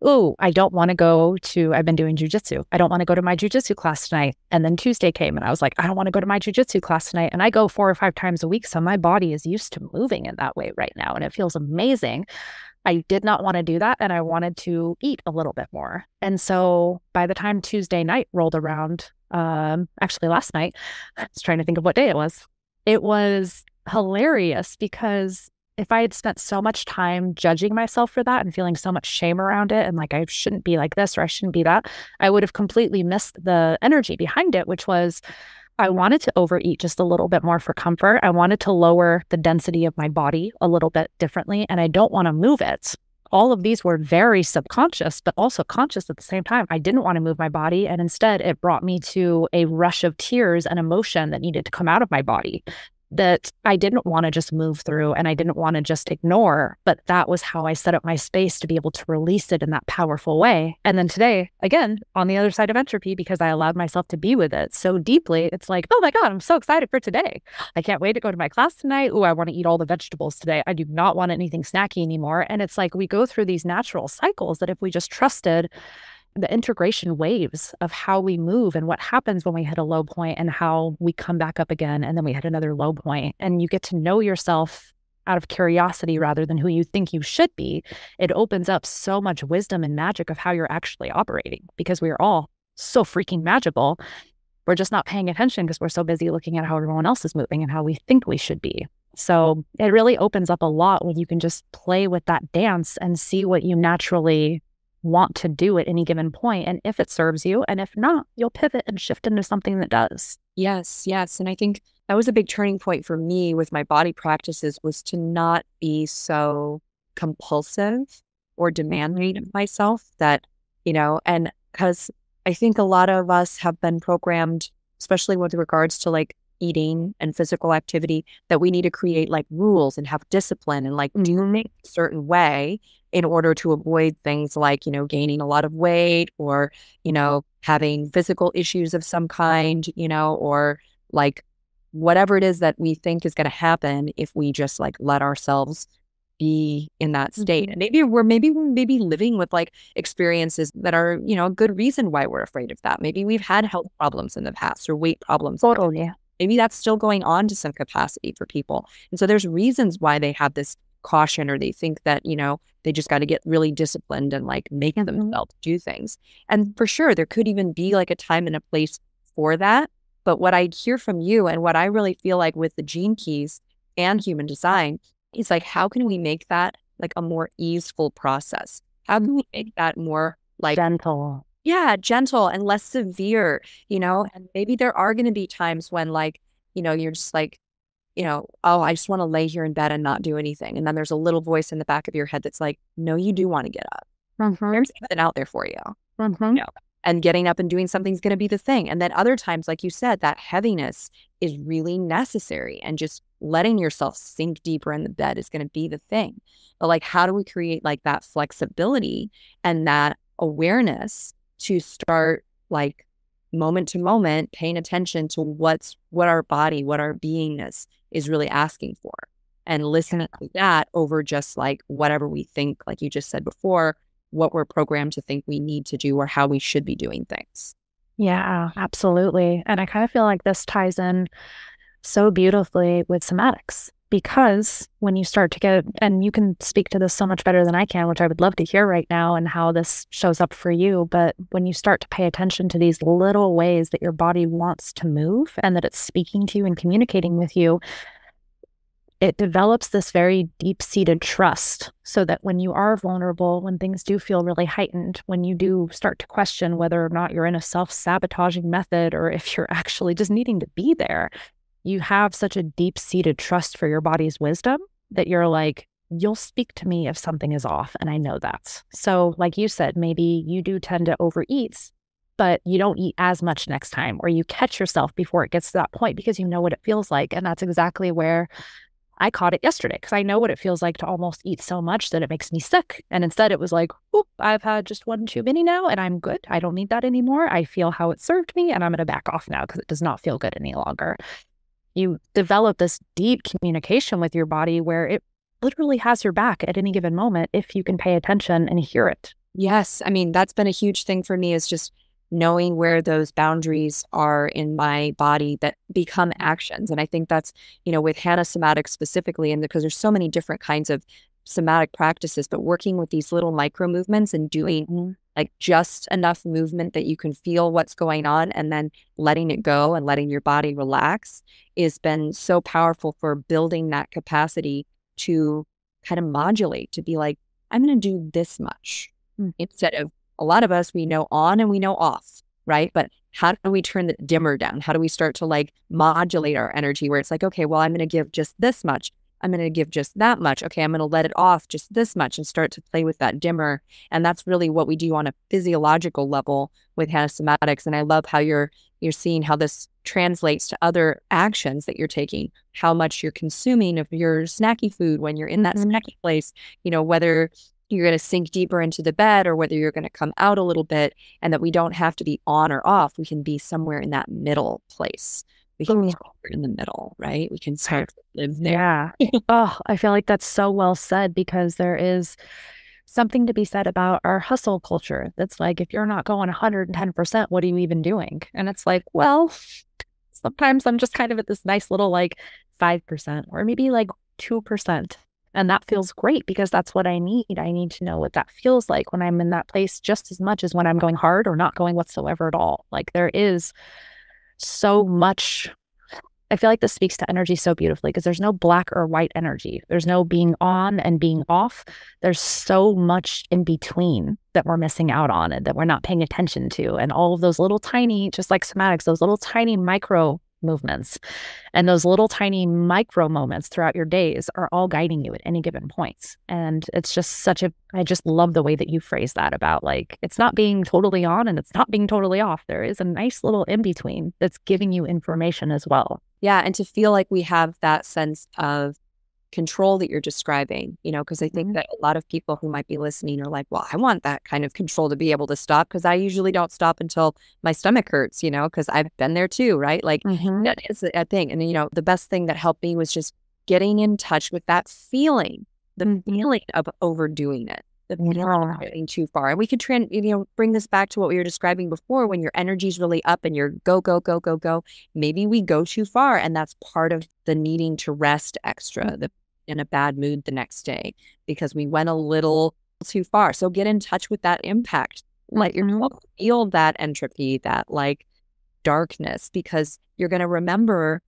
S3: Oh, I don't want to go to, I've been doing jujitsu. I don't want to go to my jujitsu class tonight. And then Tuesday came and I was like, I don't want to go to my jujitsu class tonight. And I go 4 or 5 times a week. So my body is used to moving in that way right now. And it feels amazing. I did not want to do that. And I wanted to eat a little bit more. And so by the time Tuesday night rolled around, actually last night, I was trying to think of what day it was. It was hilarious because if I had spent so much time judging myself for that and feeling so much shame around it and like I shouldn't be like this or I shouldn't be that, I would have completely missed the energy behind it, which was I wanted to overeat just a little bit more for comfort. I wanted to lower the density of my body a little bit differently, and I don't want to move it. All of these were very subconscious, but also conscious at the same time. I didn't want to move my body, and instead it brought me to a rush of tears and emotion that needed to come out of my body that I didn't want to just move through and I didn't want to just ignore, but that was how I set up my space to be able to release it in that powerful way. And then today, again, on the other side of entropy, because I allowed myself to be with it so deeply, it's like, oh my God, I'm so excited for today. I can't wait to go to my class tonight. Oh, I want to eat all the vegetables today. I do not want anything snacky anymore. And it's like we go through these natural cycles that if we just trusted the integration waves of how we move and what happens when we hit a low point and how we come back up again and then we hit another low point, and you get to know yourself out of curiosity rather than who you think you should be, it opens up so much wisdom and magic of how you're actually operating, because we are all so freaking magical. We're just not paying attention because we're so busy looking at how everyone else is moving and how we think we should be. So it really opens up a lot when you can just play with that dance and see what you naturally want to do at any given point, and if it serves you, and if not, you'll pivot and shift into something that does.
S2: Yes. And I think that was a big turning point for me with my body practices, was to not be so compulsive or demanding of myself that, and because I think a lot of us have been programmed, especially with regards to like eating and physical activity, that we need to create like rules and have discipline and like do things a certain way in order to avoid things like, gaining a lot of weight or, having physical issues of some kind, or like whatever it is that we think is going to happen if we just like let ourselves be in that state. And maybe we're living with like experiences that are, a good reason why we're afraid of that. Maybe we've had health problems in the past or weight problems.
S3: Totally.
S2: Maybe that's still going on to some capacity for people. And so there's reasons why they have this caution, or they think that, they just got to get really disciplined and like make themselves do things. And for sure, there could even be like a time and a place for that. But what I hear from you and what I really feel like with the gene keys and human design is like, how can we make that like a more easeful process? How can we make that more like
S3: gentle?
S2: Yeah, gentle and less severe, and maybe there are going to be times when like, you're just like, oh, I just want to lay here in bed and not do anything. And then there's a little voice in the back of your head that's like, no, you do want to get up. There's something out there for you. And getting up and doing something is going to be the thing. And then other times, like you said, that heaviness is really necessary, and just letting yourself sink deeper in the bed is going to be the thing. But like, how do we create like that flexibility and that awareness to start like moment to moment paying attention to what our body, what our beingness is really asking for, and listening to that over just like whatever we think, like you just said before, what we're programmed to think we need to do or how we should be doing things.
S3: Yeah, absolutely. And I kind of feel like this ties in so beautifully with somatics, because when you start to get, and you can speak to this so much better than I can, which I would love to hear right now, and how this shows up for you. But when you start to pay attention to these little ways that your body wants to move and that it's speaking to you and communicating with you, it develops this very deep-seated trust, so that when you are vulnerable, when things do feel really heightened, when you do start to question whether or not you're in a self-sabotaging method or if you're actually just needing to be there, you have such a deep-seated trust for your body's wisdom that you're like, you'll speak to me if something is off, and I know that. So like you said, maybe you do tend to overeat, but you don't eat as much next time, or you catch yourself before it gets to that point because you know what it feels like. And that's exactly where I caught it yesterday, because I know what it feels like to almost eat so much that it makes me sick. And instead it was like, oop, I've had just one too many now and I'm good. I don't need that anymore. I feel how it served me and I'm going to back off now because it does not feel good any longer. You develop this deep communication with your body where it literally has your back at any given moment if you can pay attention and hear it.
S2: Yes. I mean, that's been a huge thing for me, is just knowing where those boundaries are in my body that become actions. And I think that's, with Hannah Somatic specifically, and because there's so many different kinds of somatic practices, but working with these little micro movements and doing like just enough movement that you can feel what's going on and then letting it go and letting your body relax has been so powerful for building that capacity to kind of modulate, to be like, I'm going to do this much instead of, a lot of us, we know on and we know off, right? But how do we turn the dimmer down? How do we start to like modulate our energy where it's like, okay, well, I'm going to give just this much. I'm going to give just that much. Okay, I'm going to let it off just this much and start to play with that dimmer. And that's really what we do on a physiological level with somatics. And I love how you're seeing how this translates to other actions that you're taking, how much you're consuming of your snacky food when you're in that snacky place, whether you're going to sink deeper into the bed or whether you're going to come out a little bit, and that we don't have to be on or off. We can be somewhere in that middle place. We can be in the middle, right? We can start to live there.
S3: Yeah. Oh, I feel like that's so well said, because there is something to be said about our hustle culture. That's like, if you're not going 110%, what are you even doing? And it's like, well, sometimes I'm just kind of at this nice little like 5% or maybe like 2%. And that feels great, because that's what I need. I need to know what that feels like when I'm in that place, just as much as when I'm going hard or not going whatsoever at all. Like, there is so much. I feel like this speaks to energy so beautifully, because there's no black or white energy. There's no being on and being off. There's so much in between that we're missing out on and that we're not paying attention to. And all of those little tiny, just like somatics, those little tiny micro movements and those little tiny micro moments throughout your days are all guiding you at any given points. And it's just I just love the way that you phrase that about like, it's not being totally on and it's not being totally off. There is a nice little in between that's giving you information as well.
S2: Yeah. And to feel like we have that sense of control that you're describing, because I think that a lot of people who might be listening are like, well, I want that kind of control to be able to stop, because I usually don't stop until my stomach hurts, because I've been there too, right? Like that is a thing. And, the best thing that helped me was just getting in touch with that feeling, the feeling of overdoing it, the feeling of getting too far. And we could bring this back to what we were describing before, when your energy's really up and you're go, go, go, go, go. Maybe we go too far, and that's part of the needing to rest extra, in a bad mood the next day, because we went a little too far. So get in touch with that impact. Let yourself feel that entropy, that like darkness, because you're going to remember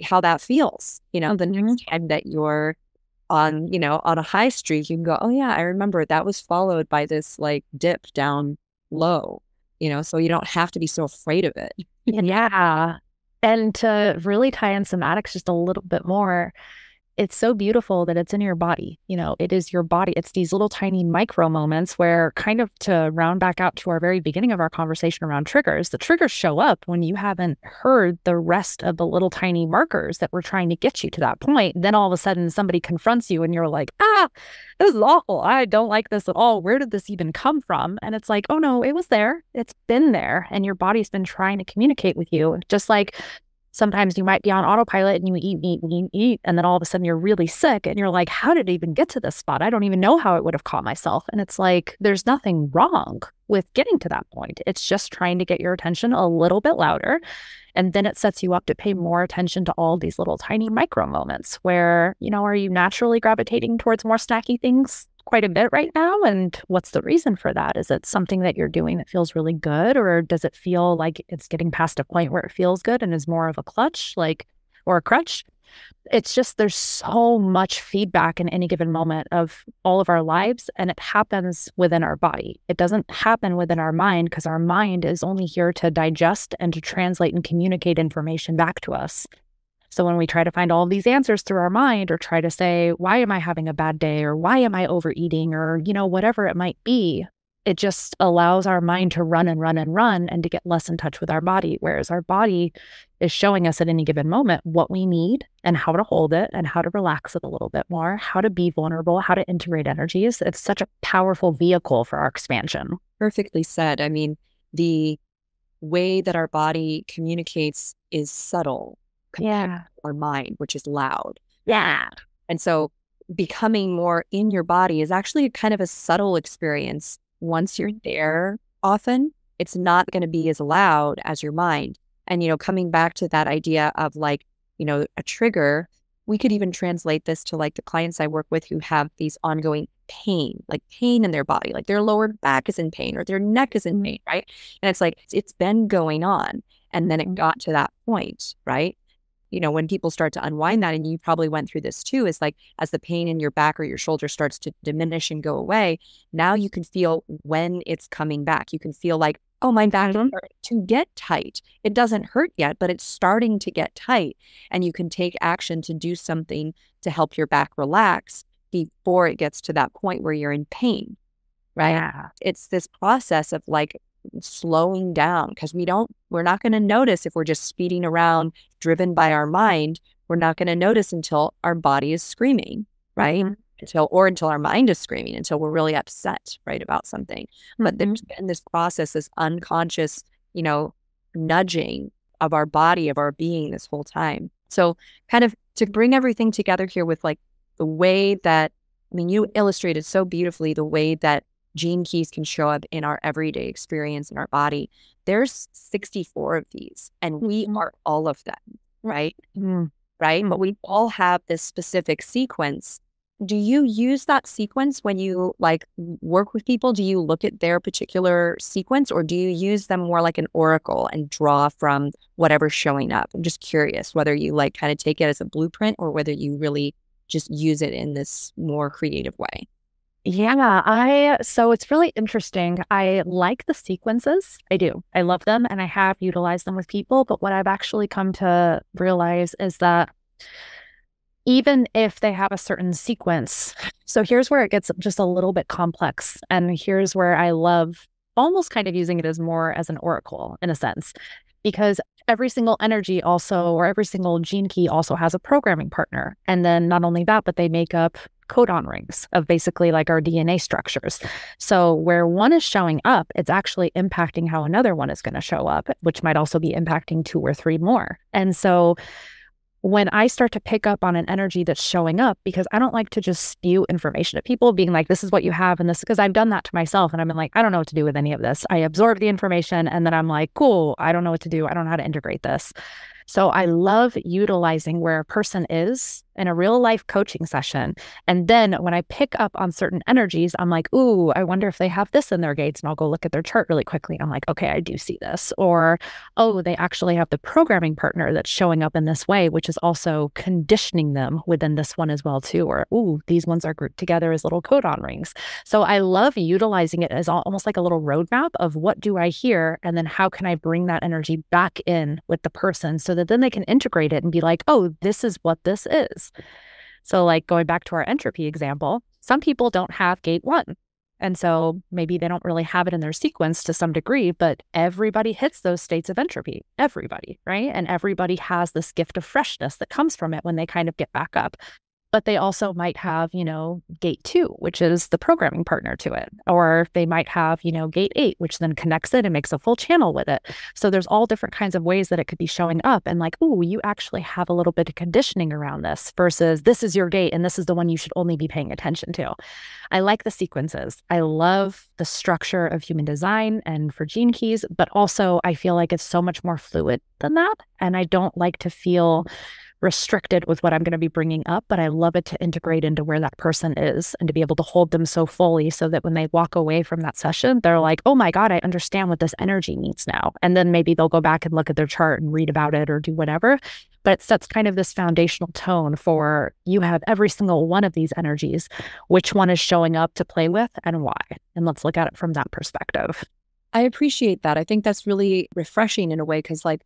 S2: how that feels. The next time that you're on a high streak, you can go, oh yeah, I remember that was followed by this like dip down low, so you don't have to be so afraid of it.
S3: Yeah. And to really tie in somatics just a little bit more, it's so beautiful that it's in your body. It is your body. It's these little tiny micro moments where, kind of to round back out to our very beginning of our conversation around triggers, the triggers show up when you haven't heard the rest of the little tiny markers that were trying to get you to that point. Then all of a sudden somebody confronts you and you're like, this is awful. I don't like this at all. Where did this even come from? And it's like, oh no, it was there. It's been there. And your body's been trying to communicate with you. Just like sometimes you might be on autopilot and you eat, and then all of a sudden you're really sick and you're like, how did it even get to this spot? I don't even know how it would have caught myself. And it's like, there's nothing wrong with getting to that point. It's just trying to get your attention a little bit louder. And then it sets you up to pay more attention to all these little tiny micro moments where, are you naturally gravitating towards more snacky things quite a bit right now? And what's the reason for that? Is it something that you're doing that feels really good? Or does it feel like it's getting past a point where it feels good and is more of a clutch, or a crutch? It's just, there's so much feedback in any given moment of all of our lives, and it happens within our body. It doesn't happen within our mind, because our mind is only here to digest and to translate and communicate information back to us. So when we try to find all of these answers through our mind, or try to say, why am I having a bad day? Or why am I overeating? Or, whatever it might be, it just allows our mind to run and run and run, and to get less in touch with our body. Whereas our body is showing us at any given moment what we need and how to hold it and how to relax it a little bit more, how to be vulnerable, how to integrate energies. It's such a powerful vehicle for our expansion.
S2: Perfectly said. I mean, the way that our body communicates is subtle.
S3: Yeah.
S2: Our mind, which is loud.
S3: Yeah.
S2: And so becoming more in your body is actually kind of a subtle experience. Once you're there, often it's not going to be as loud as your mind. And, coming back to that idea of like, a trigger, we could even translate this to like the clients I work with who have these ongoing pain in their body, like their lower back is in pain or their neck is in pain, right? And it's like, it's been going on. And then it got to that point, right? when people start to unwind that, and you probably went through this too, is like as the pain in your back or your shoulder starts to diminish and go away, now you can feel when it's coming back. You can feel like, oh, my back is starting to get tight. It doesn't hurt yet, but it's starting to get tight. And you can take action to do something to help your back relax before it gets to that point where you're in pain, right?
S3: Yeah.
S2: It's this process of like slowing down, because we're not going to notice if we're just speeding around driven by our mind. We're not going to notice until our body is screaming, right? Until our mind is screaming, until we're really upset, right, about something. But there's been this process, this unconscious, nudging of our body, of our being this whole time. So kind of to bring everything together here with like the way that, you illustrated so beautifully the way that gene keys can show up in our everyday experience in our body. There's 64 of these, and we are all of them, right? Right? But we all have this specific sequence. Do you use that sequence when you like work with people? Do you look at their particular sequence, or do you use them more like an oracle and draw from whatever's showing up? I'm just curious whether you like kind of take it as a blueprint, or whether you really just use it in this more creative way.
S3: Yeah, so it's really interesting. I like the sequences. I do. I love them, and I have utilized them with people. But what I've actually come to realize is that even if they have a certain sequence, so here's where it gets just a little bit complex. And here's where I love almost kind of using it as more as an oracle in a sense, because every single energy also, or every single gene key also has a programming partner. And then not only that, but they make up codon rings of basically like our DNA structures. So where one is showing up, it's actually impacting how another one is going to show up, which might also be impacting 2 or 3 more. And so when I start to pick up on an energy that's showing up, because I don't like to just spew information at people being like, this is what you have, and this, because I've done that to myself, and I've been like, I don't know what to do with any of this. I absorb the information, and then I'm like, cool, I don't know what to do. I don't know how to integrate this. So I love utilizing where a person is in a real life coaching session. And then when I pick up on certain energies, I'm like, ooh, I wonder if they have this in their gates. And I'll go look at their chart really quickly. I'm like, okay, I do see this. Or, oh, they actually have the programming partner that's showing up in this way, which is also conditioning them within this one as well too. Or, ooh, these ones are grouped together as little codon rings. So I love utilizing it as almost like a little roadmap of what do I hear? And then how can I bring that energy back in with the person so that then they can integrate it and be like, oh, this is what this is. So like going back to our entropy example, some people don't have gate 1. And so maybe they don't really have it in their sequence to some degree, but everybody hits those states of entropy, everybody, right? And everybody has this gift of freshness that comes from it when they kind of get back up. But they also might have, gate 2, which is the programming partner to it. Or they might have, gate 8, which then connects it and makes a full channel with it. So there's all different kinds of ways that it could be showing up. And like, oh, you actually have a little bit of conditioning around this versus this is your gate and this is the one you should only be paying attention to. I like the sequences. I love the structure of human design and for gene keys, but also I feel like it's so much more fluid than that. And I don't like to feel restricted with what I'm going to be bringing up, but I love it to integrate into where that person is and to be able to hold them so fully so that when they walk away from that session, they're like, oh my God, I understand what this energy means now. And then maybe they'll go back and look at their chart and read about it or do whatever. But it sets kind of this foundational tone for you have every single one of these energies, which one is showing up to play with and why. And let's look at it from that perspective.
S2: I appreciate that. I think that's really refreshing in a way, because like,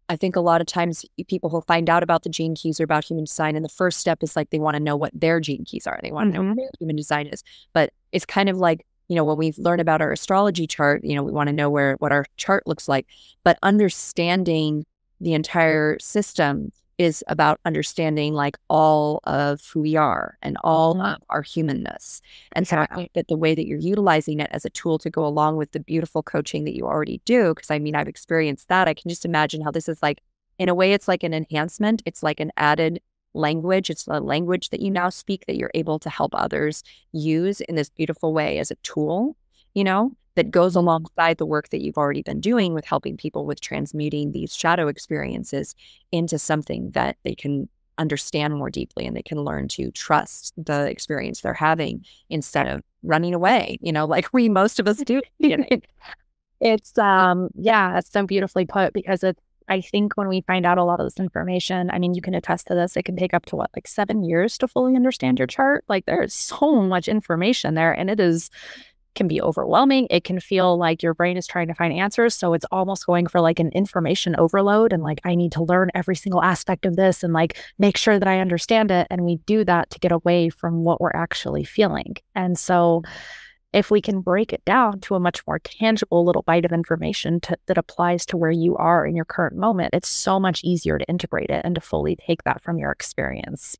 S2: I think a lot of times people will find out about the gene keys or about human design, and the first step is like they want to know what their gene keys are. They want to know what their human design is. But it's kind of like, when we learn about our astrology chart, we want to know what our chart looks like. But understanding the entire system is about understanding like all of who we are and all of our humanness. And so I think that the way that you're utilizing it as a tool to go along with the beautiful coaching that you already do, because I've experienced that. I can just imagine how this is like, in a way, it's like an enhancement. It's like an added language. It's a language that you now speak that you're able to help others use in this beautiful way as a tool, that goes alongside the work that you've already been doing with helping people with transmuting these shadow experiences into something that they can understand more deeply and they can learn to trust the experience they're having instead of running away, like most of us do.
S3: It's, it's so beautifully put, because I think when we find out a lot of this information, I mean, you can attest to this, it can take up to 7 years to fully understand your chart. Like there's so much information there, and can be overwhelming. It can feel like your brain is trying to find answers. So it's almost going for an information overload, and I need to learn every single aspect of this and make sure that I understand it. And we do that to get away from what we're actually feeling. And so if we can break it down to a much more tangible little bite of information that applies to where you are in your current moment, it's so much easier to integrate it and to fully take that from your experience.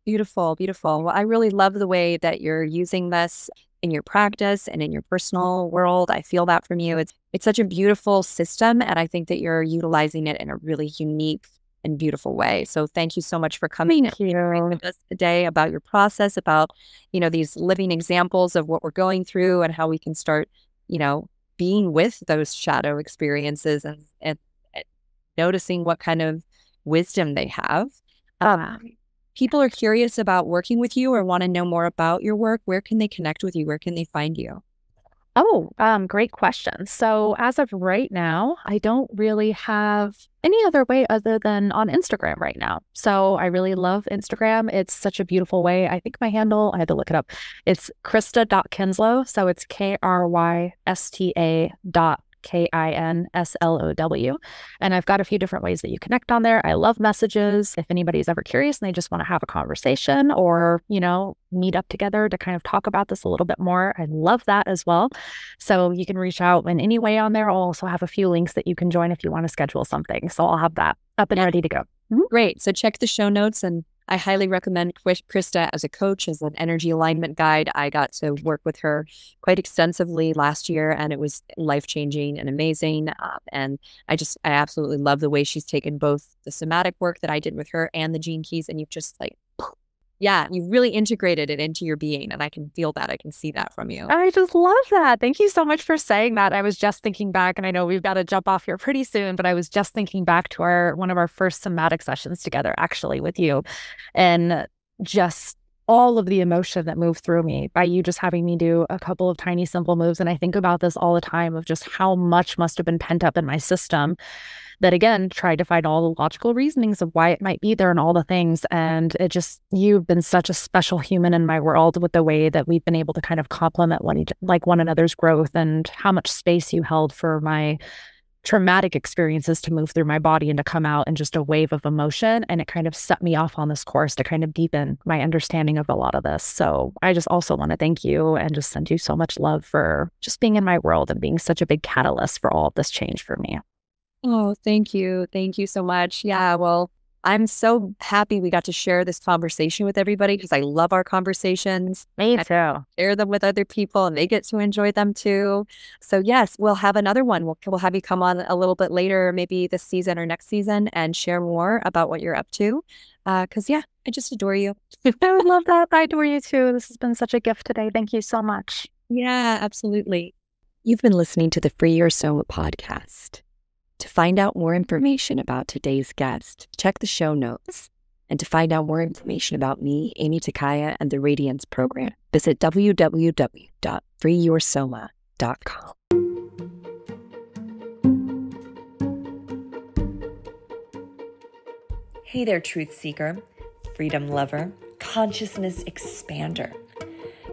S2: Beautiful, beautiful. Well, I really love the way that you're using this in your practice and in your personal world. I feel that from you. It's such a beautiful system, and I think that you're utilizing it in a really unique and beautiful way. So thank you so much for coming and sharing with us today about your process, about, these living examples of what we're going through and how we can start, being with those shadow experiences and noticing what kind of wisdom they have. People are curious about working with you or want to know more about your work. Where can they connect with you? Where can they find you?
S3: Oh, great question. So as of right now, I don't really have any other way other than on Instagram right now. So I really love Instagram. It's such a beautiful way. I think my handle, I had to look it up. It's Krysta.Kinslow. So it's KRYSTA.KINSLOW. And I've got a few different ways that you connect on there. I love messages. If anybody's ever curious and they just want to have a conversation or, meet up together to kind of talk about this a little bit more, I love that as well. So you can reach out in any way on there. I'll also have a few links that you can join if you want to schedule something. So I'll have that up and ready to go.
S2: Great. So check the show notes, and I highly recommend Krysta as a coach, as an energy alignment guide. I got to work with her quite extensively last year, and it was life-changing and amazing. And I absolutely love the way she's taken both the somatic work that I did with her and the gene keys, and you've just you really integrated it into your being, and I can feel that. I can see that from you.
S3: I just love that. Thank you so much for saying that. I was just thinking back, and I know we've got to jump off here pretty soon, but I was just thinking back to one of our first somatic sessions together, actually, with you, and just all of the emotion that moved through me by you just having me do a couple of tiny, simple moves. And I think about this all the time of just how much must have been pent up in my system that, again, tried to find all the logical reasonings of why it might be there and all the things. And you've been such a special human in my world with the way that we've been able to kind of complement one another's growth, and how much space you held for my traumatic experiences to move through my body and to come out in just a wave of emotion. And it kind of set me off on this course to kind of deepen my understanding of a lot of this. So I just also want to thank you and just send you so much love for just being in my world and being such a big catalyst for all of this change for me.
S2: Oh, thank you. Thank you so much. Yeah, well, I'm so happy we got to share this conversation with everybody, because I love our conversations.
S3: Me too.
S2: Share them with other people, and they get to enjoy them too. So yes, we'll have another one. We'll have you come on a little bit later, maybe this season or next season, and share more about what you're up to. Because I just adore you.
S3: I would love that. I adore you too. This has been such a gift today. Thank you so much.
S2: Yeah, absolutely.
S1: You've been listening to the Free Your Soma podcast. To find out more information about today's guest, check the show notes. And to find out more information about me, Amy Takaya, and the Radiance program, visit www.freeyoursoma.com.
S4: Hey there, truth seeker, freedom lover, consciousness expander.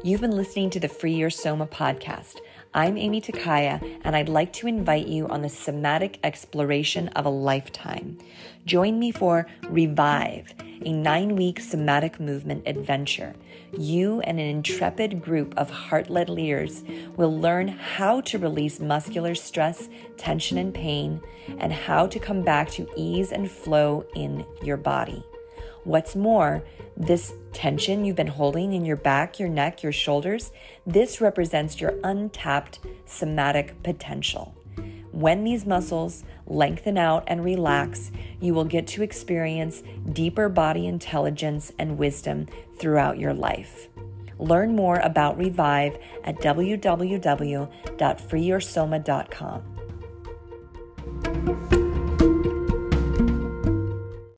S4: You've been listening to the Free Your Soma podcast. I'm Amy Takaya, and I'd like to invite you on the somatic exploration of a lifetime. Join me for Revive, a 9-week somatic movement adventure. You and an intrepid group of heart-led leaders will learn how to release muscular stress, tension, and pain, and how to come back to ease and flow in your body. What's more, this tension you've been holding in your back, your neck, your shoulders, this represents your untapped somatic potential. When these muscles lengthen out and relax, you will get to experience deeper body intelligence and wisdom throughout your life. Learn more about Revive at www.freeyoursoma.com.